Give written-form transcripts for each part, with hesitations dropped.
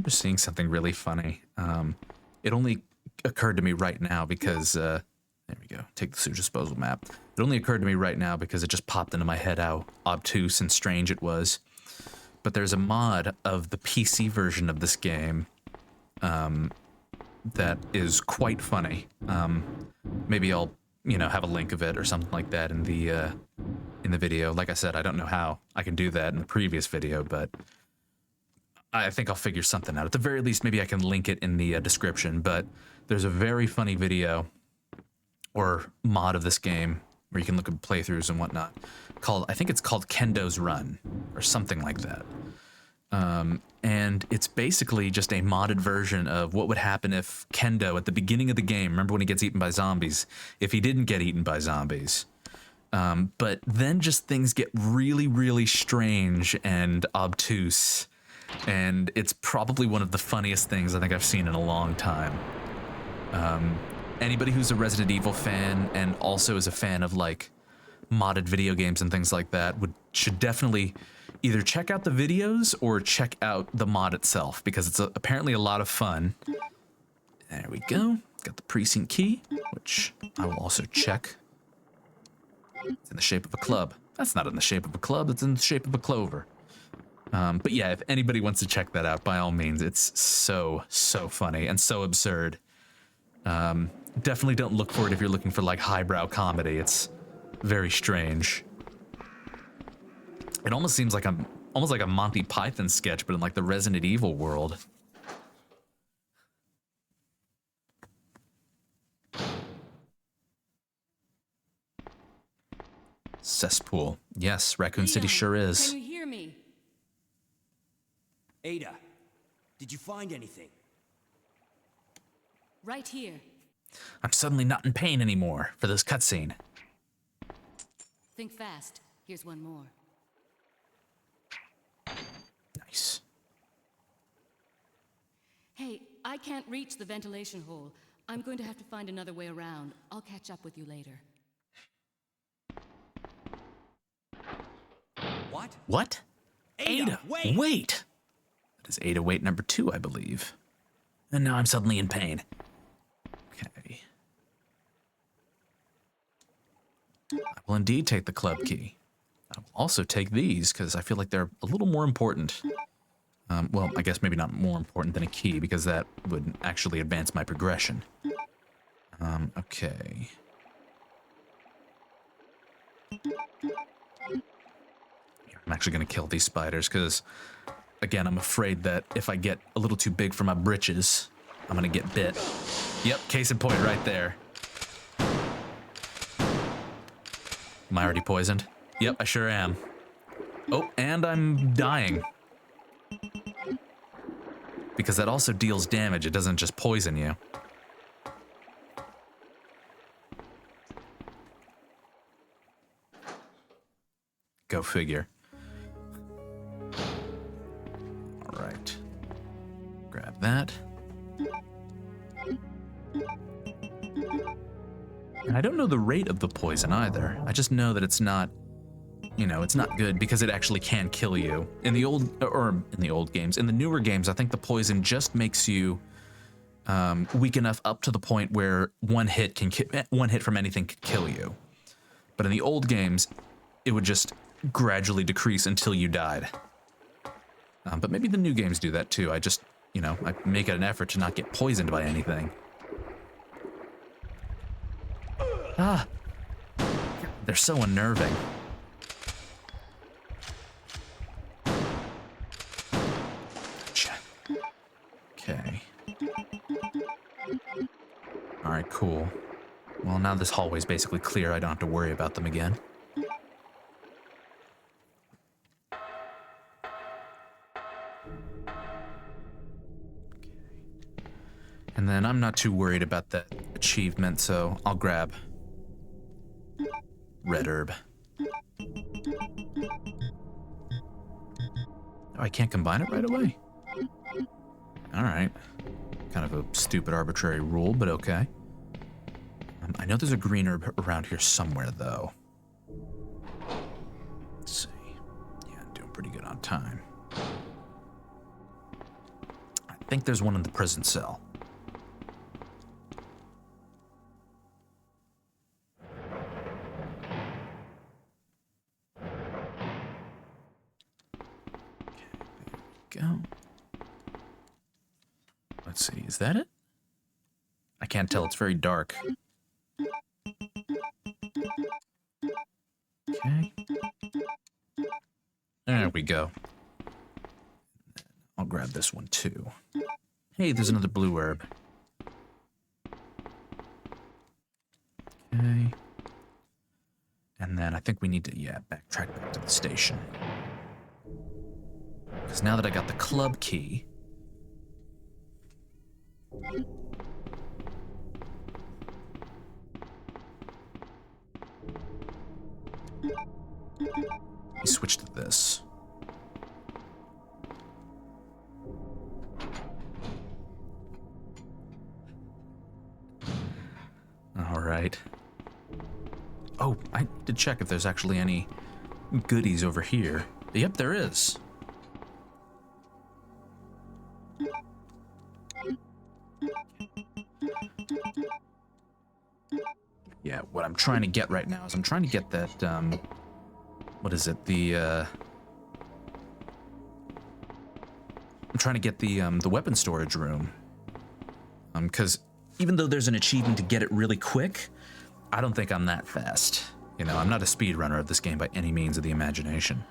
remember seeing something really funny. It only occurred to me right now because, there we go, take the sewage disposal map. It only occurred to me right now because it just popped into my head how obtuse and strange it was. But there's a mod of the PC version of this game that is quite funny. Maybe I'll, you know, have a link of it or something like that in the video. Like I said, I don't know how I can do that in the previous video, but I think I'll figure something out. At the very least, maybe I can link it in the description, but there's a very funny video or mod of this game where you can look at playthroughs and whatnot called, I think it's called Kendo's Run or something like that. And it's basically just a modded version of what would happen if Kendo at the beginning of the game, remember when he gets eaten by zombies, if he didn't get eaten by zombies. But then just things get really, really strange and obtuse. And it's probably one of the funniest things I think I've seen in a long time. Anybody who's a Resident Evil fan and also is a fan of like modded video games and things like that should definitely either check out the videos or check out the mod itself, because it's apparently a lot of fun. There we go. Got the precinct key, which I will also check. It's in the shape of a club. That's not in the shape of a club, it's in the shape of a clover. But yeah, if anybody wants to check that out, by all means, it's so funny and so absurd. Definitely don't look for it if you're looking for like highbrow comedy. It's very strange. It almost seems like almost like a Monty Python sketch, but in like the Resident Evil world. Cesspool. Yes, Raccoon City sure is. Can you hear me? Ada, did you find anything? Right here. I'm suddenly not in pain anymore for this cutscene. Think fast. Here's one more. Nice. Hey, I can't reach the ventilation hole. I'm going to have to find another way around. I'll catch up with you later. What? What? Ada, wait! That is Ada Wait number 2, I believe. And now I'm suddenly in pain. Okay. I will indeed take the club key. I will also take these, because I feel like they're a little more important. Well, I guess maybe not more important than a key, because that would actually advance my progression. Okay. I'm actually going to kill these spiders, because, again, I'm afraid that if I get a little too big for my britches, I'm going to get bit. Yep, case in point right there. Am I already poisoned? Yep, I sure am. Oh, and I'm dying. Because that also deals damage, it doesn't just poison you. Go figure. Alright. Grab that. And I don't know the rate of the poison either. I just know that it's not, you know, it's not good because it actually can kill you. In the old games, in the newer games, I think the poison just makes you weak enough up to the point where one hit from anything could kill you. But in the old games, it would just gradually decrease until you died. But maybe the new games do that too. I just, you know, I make it an effort to not get poisoned by anything. Ah! They're so unnerving. Gotcha. Okay. Alright, cool. Well, now this hallway's basically clear. I don't have to worry about them again. And then I'm not too worried about that achievement, so I'll grab red herb. Oh, I can't combine it right away? Alright. Kind of a stupid arbitrary rule, but okay. I know there's a green herb around here somewhere, though. Let's see. Yeah, I'm doing pretty good on time. I think there's one in the prison cell. Go. Let's see, is that it? I can't tell, it's very dark. Okay. There we go. I'll grab this one too. Hey, there's another blue herb. Okay. And then I think we need to, backtrack back to the station. Because now that I got the club key... Let me switch to this. All right. Oh, I need to check if there's actually any goodies over here. Yep, there is. Yeah, what I'm trying to get right now is I'm trying to get that, what is it? I'm trying to get the weapon storage room. Because even though there's an achievement to get it really quick, I don't think I'm that fast. You know, I'm not a speedrunner of this game by any means of the imagination.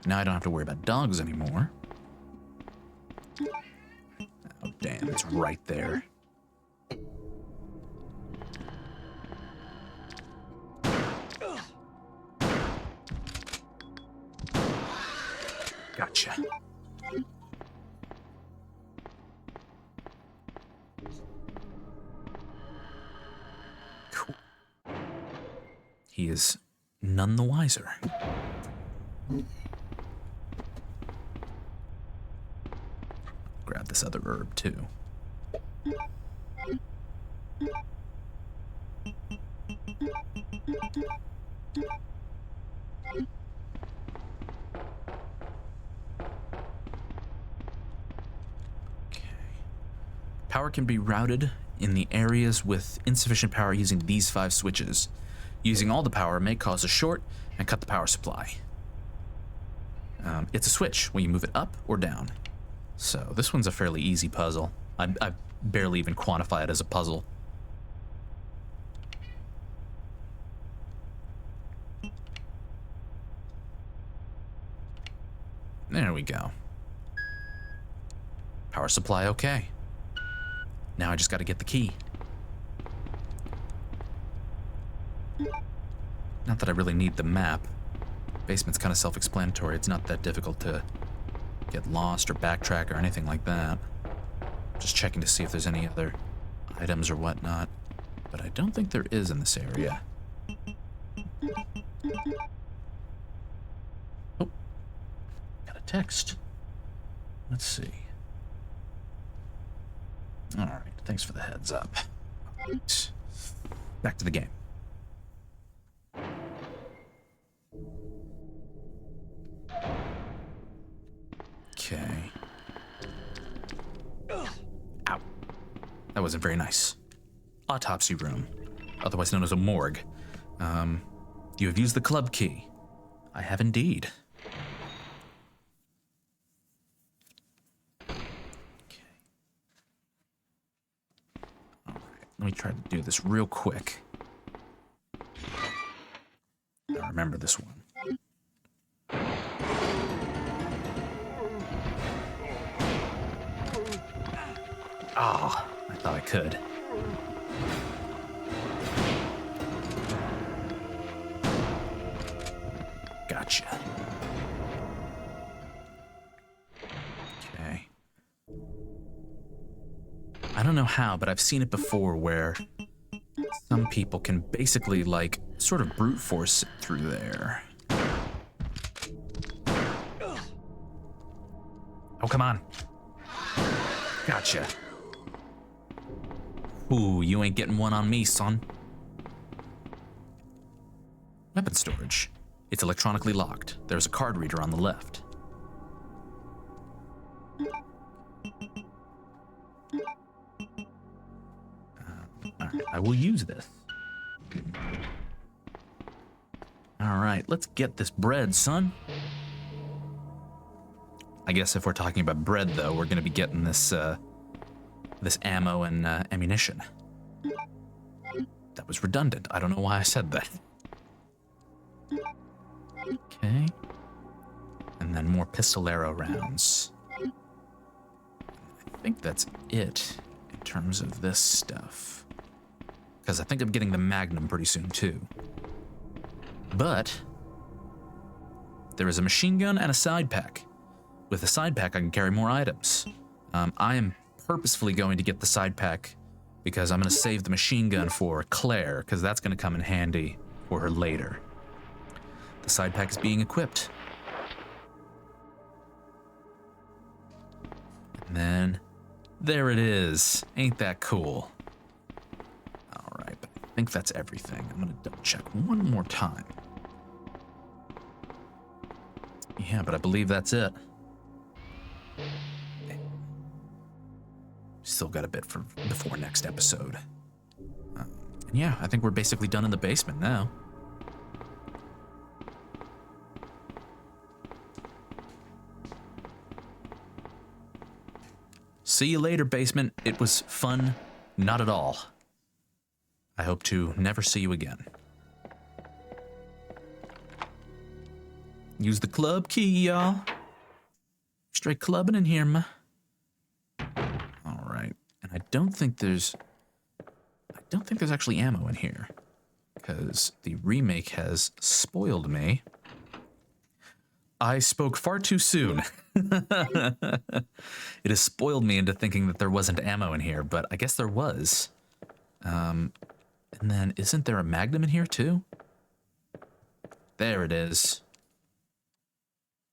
Now I don't have to worry about dogs anymore. Oh, damn, it's right there. Gotcha. Cool. He is none the wiser. Grab this other herb too. Power can be routed in the areas with insufficient power using these 5 switches. Using all the power may cause a short and cut the power supply. It's a switch when you move it up or down. So this one's a fairly easy puzzle. I barely even quantify it as a puzzle. There we go. Power supply okay. Now I just gotta get the key. Not that I really need the map. Basement's kind of self-explanatory. It's not that difficult to get lost or backtrack or anything like that. Just checking to see if there's any other items or whatnot. But I don't think there is in this area. Oh, got a text. Let's see. All right, thanks for the heads up. Right. Back to the game. Okay. Ow. That wasn't very nice. Autopsy room, otherwise known as a morgue. You have used the club key. I have indeed. Let me try to do this real quick. I remember this one. Oh, I thought I could. Gotcha. Okay. I don't know how, but I've seen it before where some people can basically, like, sort of brute force it through there. Oh, come on. Gotcha. Ooh, you ain't getting one on me, son. Weapon storage. It's electronically locked. There's a card reader on the left. I will use this. All right, let's get this bread, son. I guess if we're talking about bread, though, we're going to be getting this this ammo and ammunition. That was redundant. I don't know why I said that. Okay. And then more pistolero rounds. I think that's it in terms of this stuff. Because I think I'm getting the Magnum pretty soon, too. But there is a machine gun and a side pack. With the side pack, I can carry more items. I am purposefully going to get the side pack because I'm going to save the machine gun for Claire, because that's going to come in handy for her later. The side pack is being equipped. And then, there it is. Ain't that cool? Alright, but I think that's everything. I'm going to double check one more time. Yeah, but I believe that's it. Still got a bit for before next episode. And yeah, I think we're basically done in the basement now. See you later, basement. It was fun. Not at all. I hope to never see you again. Use the club key, y'all. Straight clubbing in here, ma. Alright. And I don't think there's actually ammo in here. Because the remake has spoiled me. I spoke far too soon. It has spoiled me into thinking that there wasn't ammo in here, but I guess there was. And then, isn't there a Magnum in here, too? There it is.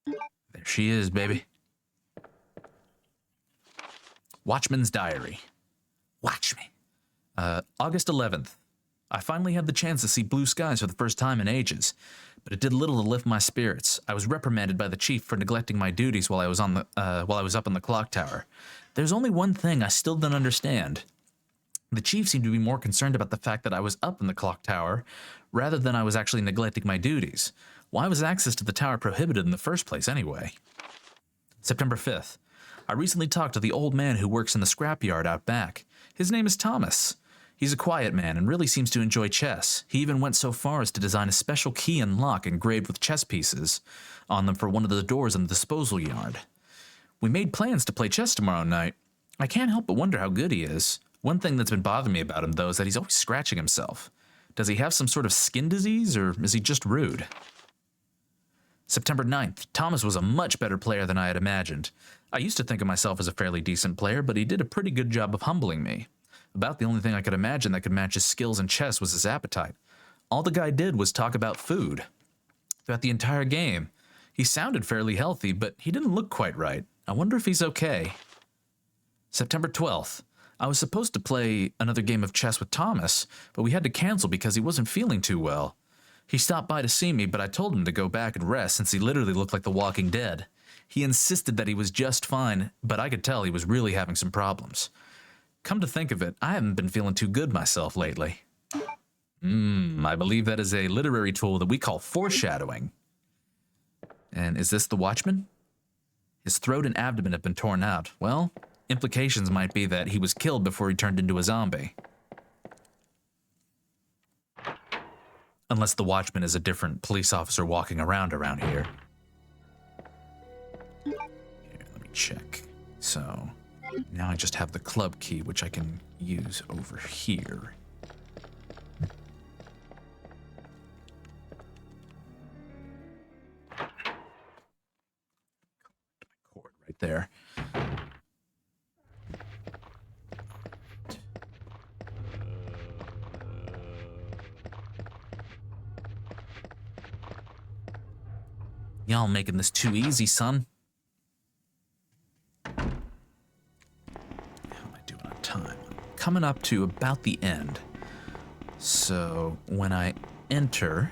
There she is, baby. Watchman's Diary. Watch me. August 11th. I finally had the chance to see blue skies for the first time in ages, but it did little to lift my spirits. I was reprimanded by the chief for neglecting my duties while I was up in the clock tower. There's only one thing I still don't understand. The chief seemed to be more concerned about the fact that I was up in the clock tower rather than I was actually neglecting my duties. Why was access to the tower prohibited in the first place anyway? September 5th. I recently talked to the old man who works in the scrapyard out back. His name is Thomas. He's a quiet man and really seems to enjoy chess. He even went so far as to design a special key and lock engraved with chess pieces on them for one of the doors in the disposal yard. We made plans to play chess tomorrow night. I can't help but wonder how good he is. One thing that's been bothering me about him, though, is that he's always scratching himself. Does he have some sort of skin disease, or is he just rude? September 9th. Thomas was a much better player than I had imagined. I used to think of myself as a fairly decent player, but he did a pretty good job of humbling me. About the only thing I could imagine that could match his skills in chess was his appetite. All the guy did was talk about food. Throughout the entire game, he sounded fairly healthy, but he didn't look quite right. I wonder if he's okay. September 12th. I was supposed to play another game of chess with Thomas, but we had to cancel because he wasn't feeling too well. He stopped by to see me, but I told him to go back and rest since he literally looked like the Walking Dead. He insisted that he was just fine, but I could tell he was really having some problems. Come to think of it, I haven't been feeling too good myself lately. I believe that is a literary tool that we call foreshadowing. And is this the Watchman? His throat and abdomen have been torn out. Well, implications might be that he was killed before he turned into a zombie. Unless the Watchman is a different police officer walking around here. Here, let me check. So, now I just have the club key, which I can use over here. My cord right there. Y'all making this too easy, son. How am I doing on time? Coming up to about the end. So when I enter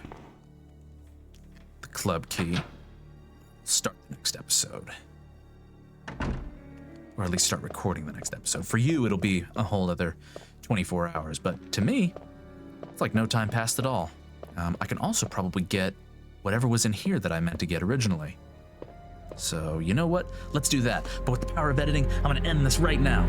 the club key, start the next episode. Or at least start recording the next episode. For you, it'll be a whole other 24 hours, but to me, it's like no time passed at all. I can also probably get whatever was in here that I meant to get originally. So, you know what? Let's do that. But with the power of editing, I'm gonna end this right now.